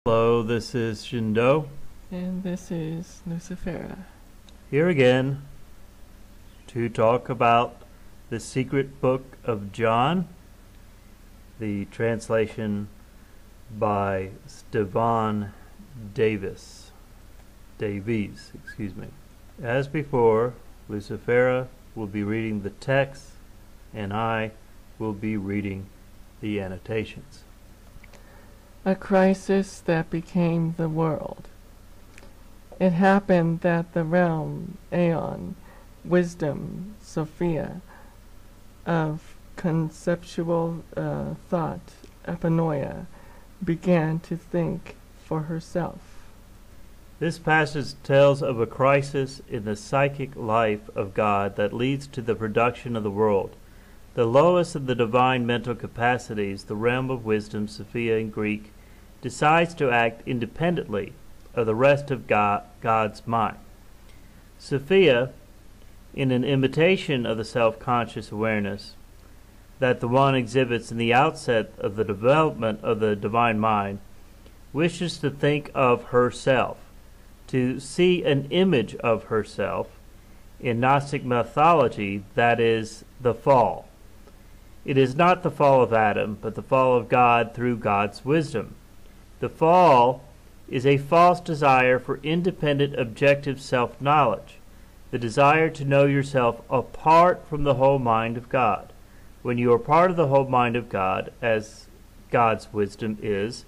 Hello, this is Shindo. And this is Lucifera. Here again to talk about the secret book of John, the translation by Stefan Davies. As before, Lucifera will be reading the text and I will be reading the annotations. A crisis that became the world. It happened that the realm, Aeon, wisdom, Sophia, of conceptual thought, epinoia, began to think for herself. This passage tells of a crisis in the psychic life of God that leads to the production of the world. The lowest of the divine mental capacities, the realm of wisdom, Sophia in Greek, decides to act independently of the rest of God's mind. Sophia, in an imitation of the self-conscious awareness that the one exhibits in the outset of the development of the divine mind, wishes to think of herself, to see an image of herself. In Gnostic mythology, that is the fall. It is not the fall of Adam, but the fall of God through God's wisdom. The fall is a false desire for independent objective self-knowledge, the desire to know yourself apart from the whole mind of God. When you are part of the whole mind of God, as God's wisdom is,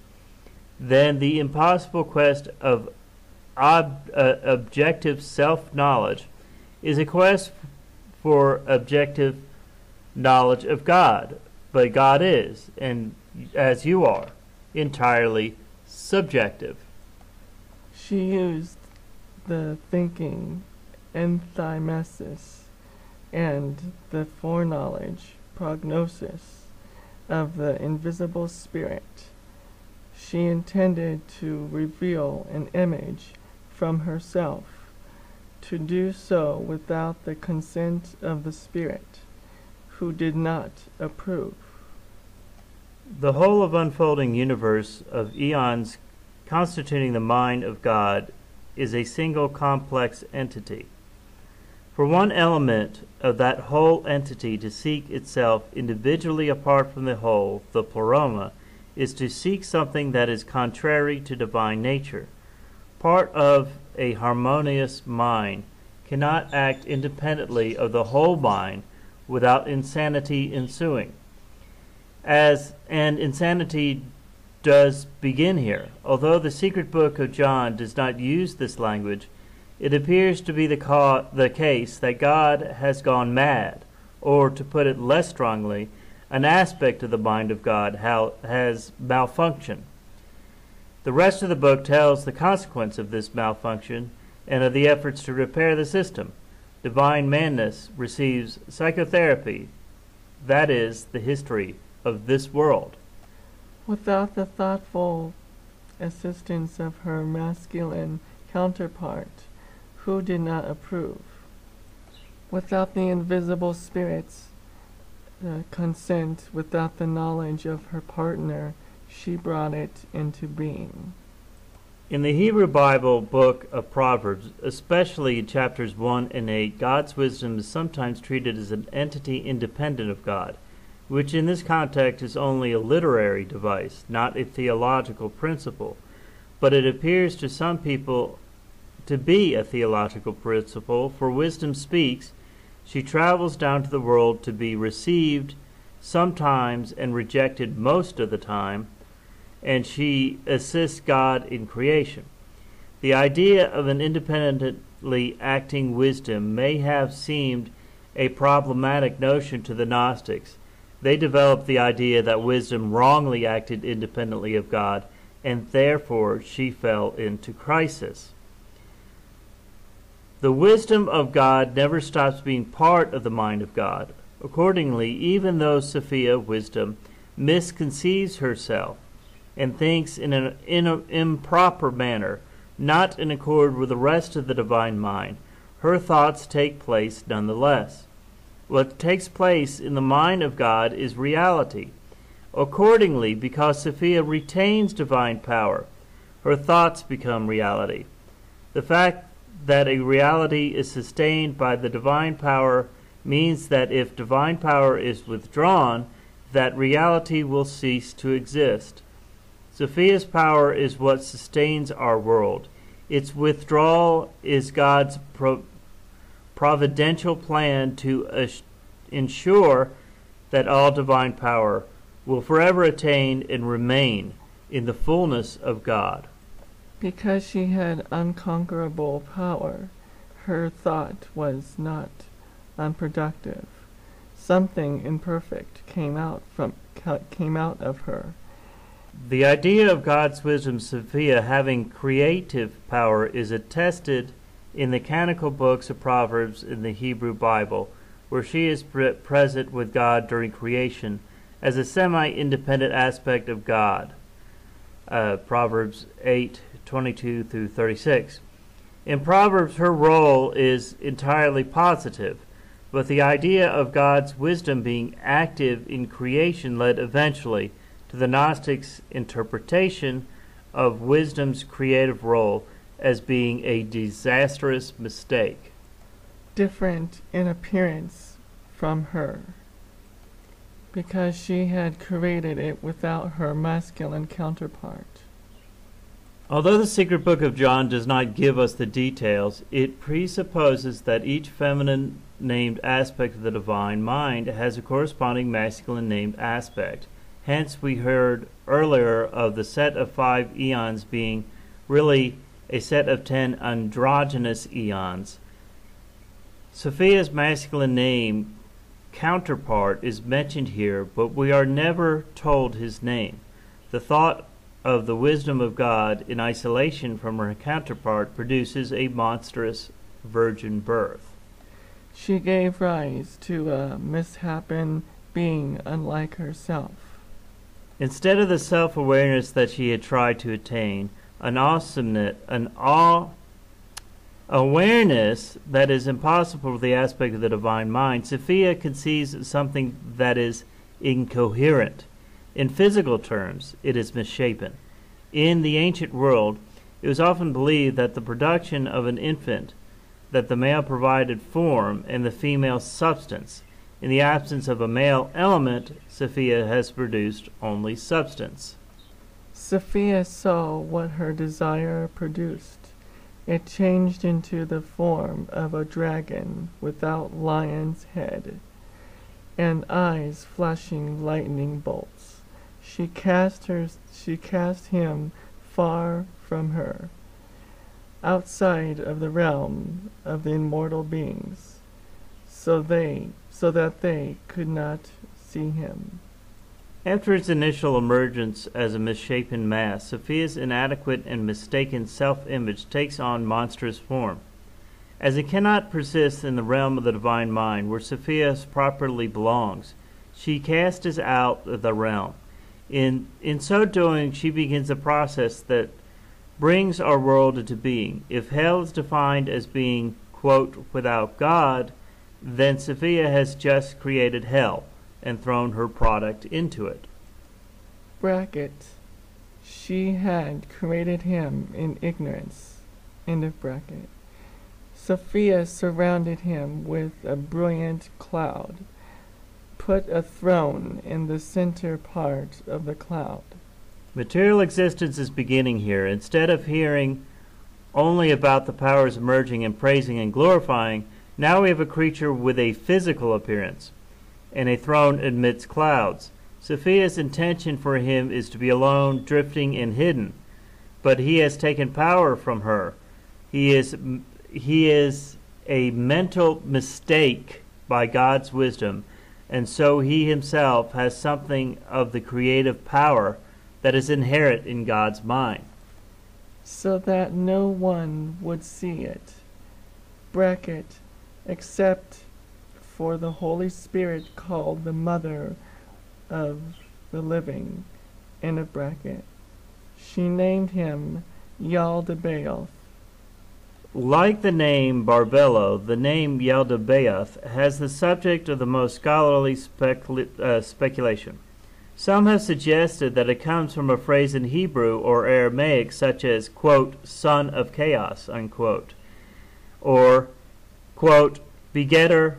then the impossible quest of objective self-knowledge is a quest for objective knowledge of God. But God is, and as you are, entirely subjective. She used the thinking, enthymesis, and the foreknowledge, prognosis, of the invisible spirit. She intended to reveal an image from herself, to do so without the consent of the spirit, who did not approve. The whole of unfolding universe of eons constituting the mind of God is a single complex entity. For one element of that whole entity to seek itself individually apart from the whole, the pleroma, is to seek something that is contrary to divine nature. Part of a harmonious mind cannot act independently of the whole mind without insanity ensuing. And insanity does begin here. Although the secret book of John does not use this language, it appears to be the case that God has gone mad, or to put it less strongly, an aspect of the mind of God has malfunctioned. The rest of the book tells the consequence of this malfunction and of the efforts to repair the system. Divine madness receives psychotherapy. That is the history of this world. Without the thoughtful assistance of her masculine counterpart, who did not approve. Without the invisible spirit's consent, without the knowledge of her partner, she brought it into being. In the Hebrew Bible book of Proverbs, especially in chapters 1 and 8, God's wisdom is sometimes treated as an entity independent of God, which in this context is only a literary device, not a theological principle. But it appears to some people to be a theological principle, for wisdom speaks. She travels down to the world to be received sometimes and rejected most of the time, and she assists God in creation. The idea of an independently acting wisdom may have seemed a problematic notion to the Gnostics. They developed the idea that wisdom wrongly acted independently of God, and therefore she fell into crisis. The wisdom of God never stops being part of the mind of God. Accordingly, even though Sophia, wisdom, misconceives herself and thinks in an improper manner, not in accord with the rest of the divine mind, her thoughts take place nonetheless. What takes place in the mind of God is reality. Accordingly, because Sophia retains divine power, her thoughts become reality. The fact that a reality is sustained by the divine power means that if divine power is withdrawn, that reality will cease to exist. Sophia's power is what sustains our world. Its withdrawal is God's providential plan to ensure that all divine power will forever attain and remain in the fullness of God. Because she had unconquerable power, her thought was not unproductive. Something imperfect came out of her. The idea of God's wisdom, Sophia, having creative power is attested in the canonical books of Proverbs in the Hebrew Bible, where she is present with God during creation as a semi-independent aspect of God. Proverbs 8:22 through 36. In Proverbs, her role is entirely positive, but the idea of God's wisdom being active in creation led eventually to the Gnostics' interpretation of wisdom's creative role as being a disastrous mistake. Different in appearance from her, because she had created it without her masculine counterpart. Although the secret book of John does not give us the details, it presupposes that each feminine named aspect of the divine mind has a corresponding masculine named aspect. Hence, we heard earlier of the set of 5 eons being really a set of 10 androgynous eons. Sophia's masculine name counterpart is mentioned here, but we are never told his name. The thought of the wisdom of God in isolation from her counterpart produces a monstrous virgin birth. She gave rise to a misshapen being unlike herself. Instead of the self-awareness that she had tried to attain, an awareness that is impossible for the aspect of the divine mind, Sophia conceives something that is incoherent. In physical terms, it is misshapen. In the ancient world, it was often believed that the production of an infant, that the male provided form and the female substance. In the absence of a male element, Sophia has produced only substance. Sophia saw what her desire produced. It changed into the form of a dragon without lion's head, and eyes flashing lightning bolts. She cast him far from her, outside of the realm of the immortal beings, so that they could not see him. After its initial emergence as a misshapen mass, Sophia's inadequate and mistaken self-image takes on monstrous form. As it cannot persist in the realm of the divine mind, where Sophia properly belongs, she casts out of the realm. In so doing, she begins a process that brings our world into being. If hell is defined as being, quote, without God, then Sophia has just created hell and thrown her product into it. Bracket. She had created him in ignorance. End of bracket. Sophia surrounded him with a brilliant cloud, put a throne in the center part of the cloud. Material existence is beginning here. Instead of hearing only about the powers emerging and praising and glorifying, now we have a creature with a physical appearance and a throne amidst clouds. Sophia's intention for him is to be alone, drifting, and hidden, but he has taken power from her. He is a mental mistake by God's wisdom, and so he himself has something of the creative power that is inherent in God's mind. So that no one would see it. Bracket. Except for the Holy Spirit called the Mother of the Living, in a bracket. She named him Yaldabaoth. Like the name Barbelo, the name Yaldabaoth has the subject of the most scholarly speculation. Some have suggested that it comes from a phrase in Hebrew or Aramaic such as, quote, son of chaos, unquote, or, quote, begetter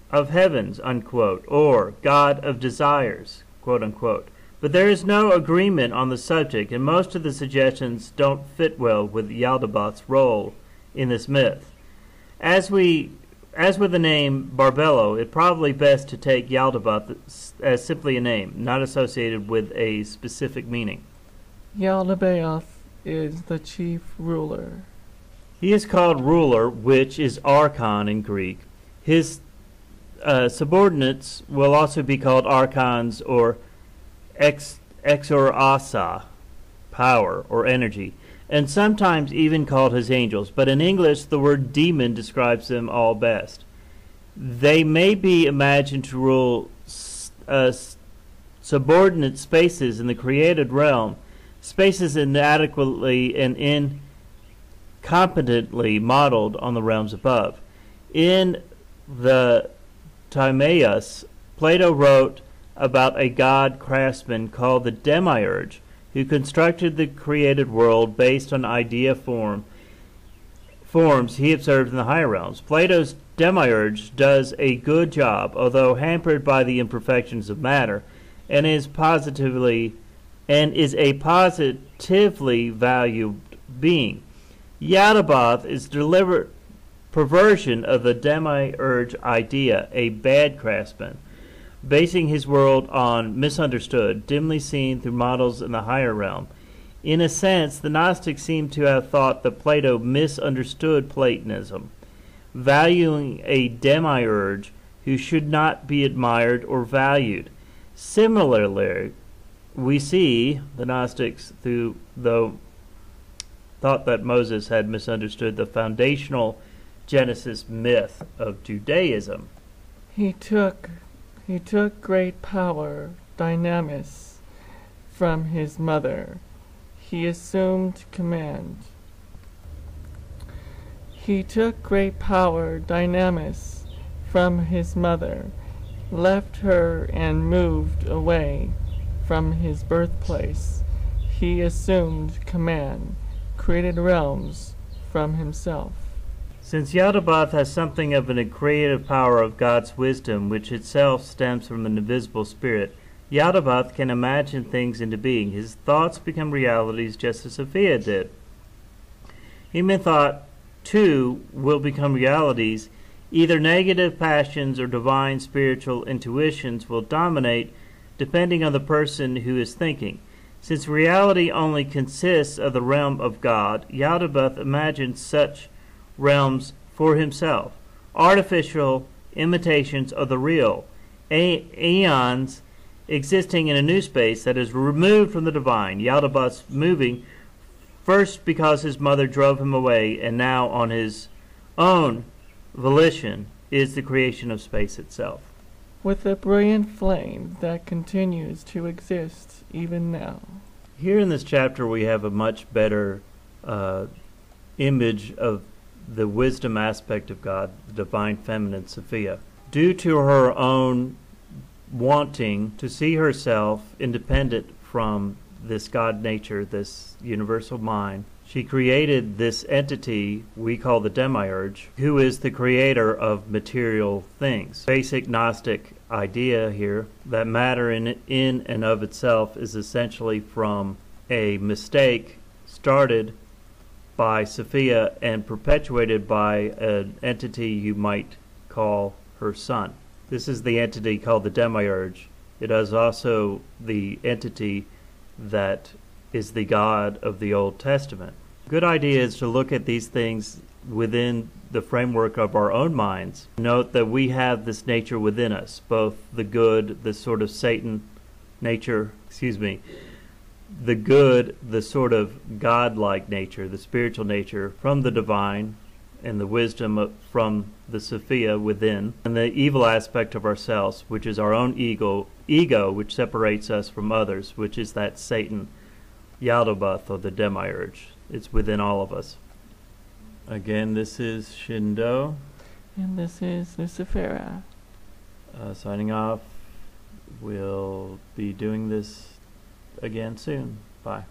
of heavens, unquote, or God of desires, quote unquote. But there is no agreement on the subject, and most of the suggestions don't fit well with Yaldabaoth's role in this myth. As with the name Barbelo, it's probably best to take Yaldabaoth as simply a name, not associated with a specific meaning. Yaldabaoth is the chief ruler. He is called ruler, which is archon in Greek. His subordinates will also be called archons or exorasa, power or energy, and sometimes even called his angels. But in English, the word demon describes them all best. They may be imagined to rule subordinate spaces in the created realm, spaces inadequately and incompetently modeled on the realms above. In the Timaeus, Plato wrote about a god craftsman called the Demiurge, who constructed the created world based on idea forms he observed in the higher realms. Plato's Demiurge does a good job, although hampered by the imperfections of matter, and is a positively valued being. Yaldabaoth is deliberate perversion of the Demiurge idea, a bad craftsman, basing his world on misunderstood, dimly seen through models in the higher realm. In a sense, the Gnostics seem to have thought that Plato misunderstood Platonism, valuing a demiurge who should not be admired or valued. Similarly, we see the Gnostics, though thought that Moses had misunderstood the foundational Genesis myth of Judaism. He took great power, dynamis, from his mother. He assumed command. He took great power, dynamis, from his mother, left her and moved away from his birthplace. He assumed command, created realms from himself. Since Yaldabaoth has something of a creative power of God's wisdom, which itself stems from an invisible spirit, Yaldabaoth can imagine things into being. His thoughts become realities just as Sophia did. Human thought, too, will become realities. Either negative passions or divine spiritual intuitions will dominate, depending on the person who is thinking. Since reality only consists of the realm of God, Yaldabaoth imagines such realms for himself, artificial imitations of the real, aeons existing in a new space that is removed from the divine. Yaldabaoth's moving first because his mother drove him away, and now on his own volition is the creation of space itself. With a brilliant flame that continues to exist even now. Here in this chapter we have a much better image of the wisdom aspect of God, the divine feminine Sophia. Due to her own wanting to see herself independent from this God nature, this universal mind, she created this entity we call the Demiurge, who is the creator of material things. Basic Gnostic idea here that matter in and of itself is essentially from a mistake started by Sophia and perpetuated by an entity you might call her son. This is the entity called the Demiurge. It is also the entity that is the God of the Old Testament. Good idea is to look at these things within the framework of our own minds. Note that we have this nature within us, both the good, the sort of Satan nature, the good, the sort of God-like nature, the spiritual nature from the divine, and the wisdom from the Sophia within, and the evil aspect of ourselves, which is our own ego, which separates us from others, which is that Satan, Yaldabaoth, or the Demiurge. It's within all of us. Again, this is Shindo. And this is Lucifera. Signing off we'll be doing this again soon. Bye.